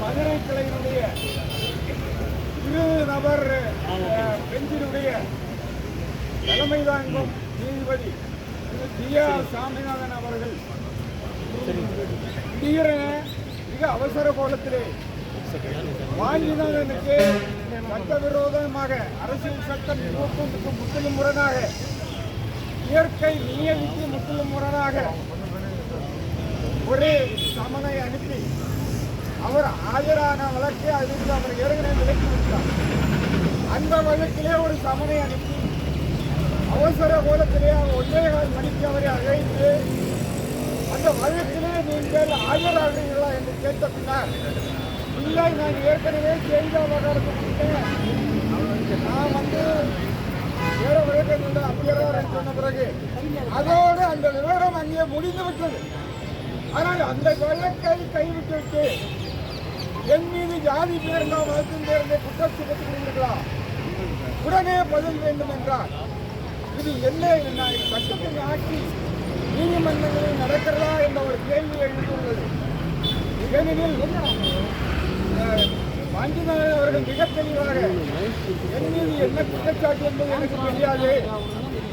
மதுரை கிளையினுடைய இரு நபர் பெஞ்சினுடைய தலைமை தாங்கும் நீதிபதி டி.ஆர். சாமிநாதன் அவர்கள் திடீரென மிக அவசர கோலத்திலே வாஞ்சிநாதனுக்கு சட்டவிரோதமாக அரசியல் சட்டம் முற்றிலும் முரணாக இயற்கை நியதிக்கு முற்றிலும் முரணாக ஒரு சமனை அனுப்பி அவர் ஆஜரான வழக்கை அதில் அவர் ஏற்கனவே விலக்கி விட்டார். அந்த வழக்கிலே ஒரு சமனை அனுப்பி அவசர கோலத்திலே 1.25 மணிக்கு அவரை அழைத்து அந்த வழக்கிலே நீங்கள் ஆஜராகிறீர்களா என்று கேட்ட பின்னர் இல்லை, நான் ஏற்கனவே செய்த விவகாரத்தை நான் வேற வழக்கு அப்படியே சொன்ன பிறகு அதோடு அந்த விவகாரம் அங்கே முடிந்துவிட்டது. ஆனால் அந்த வழக்கை கைவிட்டு என் மீது ஜாதி பேருந்தா மதத்தின் பேருந்தை குற்றம் சுமத்துகிறீர்களா, உடனே பதில் வேண்டும் என்றார். இது என்ன சட்டத்தின் ஆட்சி நீதிமன்றங்களில் நடக்கிறதா என்ற ஒரு கேள்வி எழுந்துள்ளது. ஏனெனில் வாஞ்சிநாதன் அவர்கள் மிக தெளிவாக என் மீது என்ன குற்றச்சாட்டு என்பது எனக்கு தெரியாது,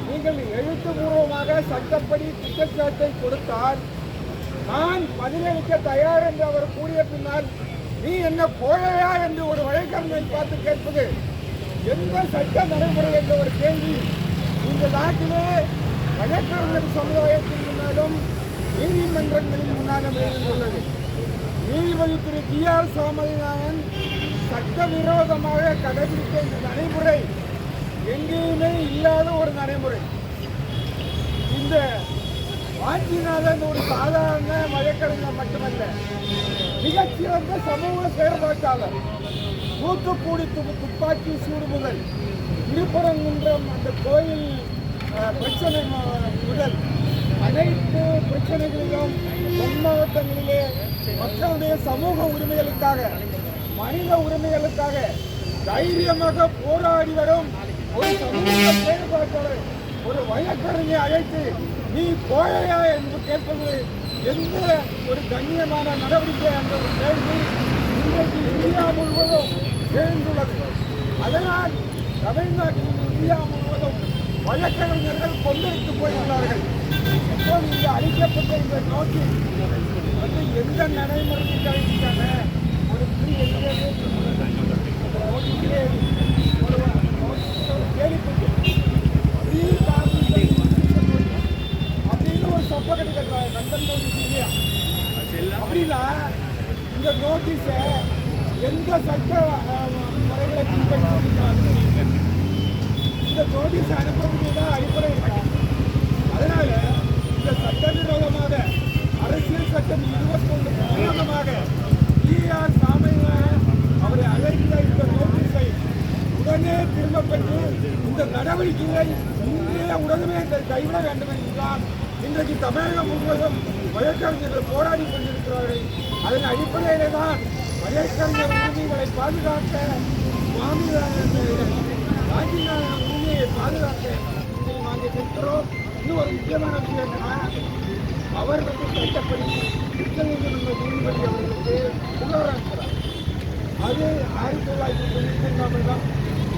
நீங்கள் எழுத்துப்பூர்வமாக சட்டப்படி குற்றச்சாட்டை கொடுத்தால் நான் பதிலளிக்க தயார் என்று அவர் கூறிய பின்னால் நீ என்ன கோழையா என்று ஒரு வழக்கறிஞரை பார்த்து கேட்பது எந்த சட்ட நடைமுறை என்ற ஒரு கேள்வி இந்த நாட்டிலே வழக்கறிஞர் சமுதாயத்தின் முன்னாலும் நீதிமன்றங்களின் முன்னாலும் எழுந்துள்ளது. நீதிபதி திரு டி.ஆர். சாமிநாதன் சட்டவிரோதமாக கடைபிடித்த இந்த நடைமுறை எங்கேயுமே இல்லாத ஒரு நடைமுறை. இந்த வாஞ்சிநாதன் ஒரு சாதாரண வழக்கறிஞர் மட்டுமல்ல, மிகச்சிறந்த சமூக செயற்பாட்டாளர். தூத்துக்குடி துப்பாக்கி சூடு முதல் திருப்பரங்குன்றம் அந்த கோயில் பிரச்சனை முதல் அனைத்து பிரச்சனைகளிலும் தென் மாவட்டங்களிலே மக்களுடைய சமூக உரிமைகளுக்காக மனித உரிமைகளுக்காக தைரியமாக போராடி வரும் ஒரு சமூக செயற்பாட்டாளர் ஒரு வழக்கறிஞரை அழைத்து நீ கோழையா என்று கேட்பது எந்த ஒரு கண்ணியமான நடவடிக்கை என்ற ஒரு கேள்வி இன்றைக்கு இந்தியா முழுவதும் எழுந்துள்ளது. அதனால் தமிழ்நாட்டில் இந்தியா முழுவதும் வழக்கறிஞர்கள் கொந்தளித்து போயுள்ளார்கள். இப்போது இங்கு அளிக்கப்பட்ட இந்த நோட்டில் எந்த நடைமுறைக்கு கிடைக்கின்றன ஒரு அப்படின்னு ஒரு சொப்பக்கட்டு கட்டுறாங்க கண்டன் நோட்டீஸ் இல்லையா? அப்படின்னா இந்த நோட்டீஸை எந்த சட்ட முறைகளை பின்பற்றி இந்த நோட்டீஸ் அனுப்புறதுக்கு தான் அடிப்படை இருக்கா? அதனால இந்த சட்டவிரோதமாக அரசியல் சட்டம் 21 காரணமாக டி.ஆர். சாமிநாதன் அவரை அழைத்த இந்த நோட்டீஸை உடனே திரும்ப பெற்று இந்த நடவடிக்கைகளை இன்றைய உடனே கைவிட வேண்டும் என்றால் இன்றைக்கு தமிழகம் முழுவதும் வழக்கறிஞர்கள் போராடி கொண்டிருக்கிறார்கள். அதன் அடிப்படையிலே தான் வழக்கறிஞர் உரிமைகளை பாதுகாக்க வாஞ்சிநாதன் உரிமையை பாதுகாக்க நாங்கள் சென்றோம். இன்னும் ஒரு முக்கியமான விஷயம் அவர் சட்டப்படி உச்சநீதிமன்ற நீதிபதி அவர்களுக்கு புகார் அனுப்புகிறார். அது 1993 தான்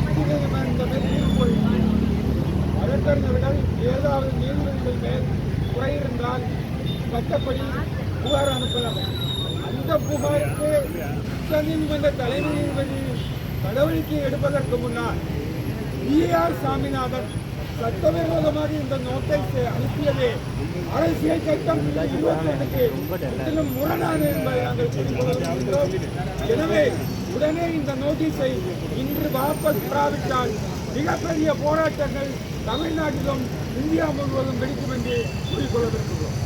உச்சநீதிமன்றமே தீர்ப்பு. வழக்கறிஞர்கள் ஏதாவது நீதிபதிகள் மேல் குறை இருந்தால் சட்டப்படி புகார் அனுப்பலாம். அந்த புகாருக்கு உச்சநீதிமன்ற தலைமை நீதிபதி நடவடிக்கை எடுப்பதற்கு முன்னால் டி.ஆர். சாமிநாதன் சட்டவிரோதமாக இந்த நோட்டீஸை அனுப்பியது அரசியல் சட்டம் 21 முரணான என்பதை நாங்கள் தெரிவித்துள்ளோம். எனவே உடனே இந்த நோட்டீஸை இன்று வாபஸ் பெறாவிட்டால் மிகப்பெரிய போராட்டங்கள் தமிழ்நாட்டிலும் இந்தியா முழுவதும் வெடிக்கும் என்று கூறிக்கொள்ள விரும்புகிறோம்.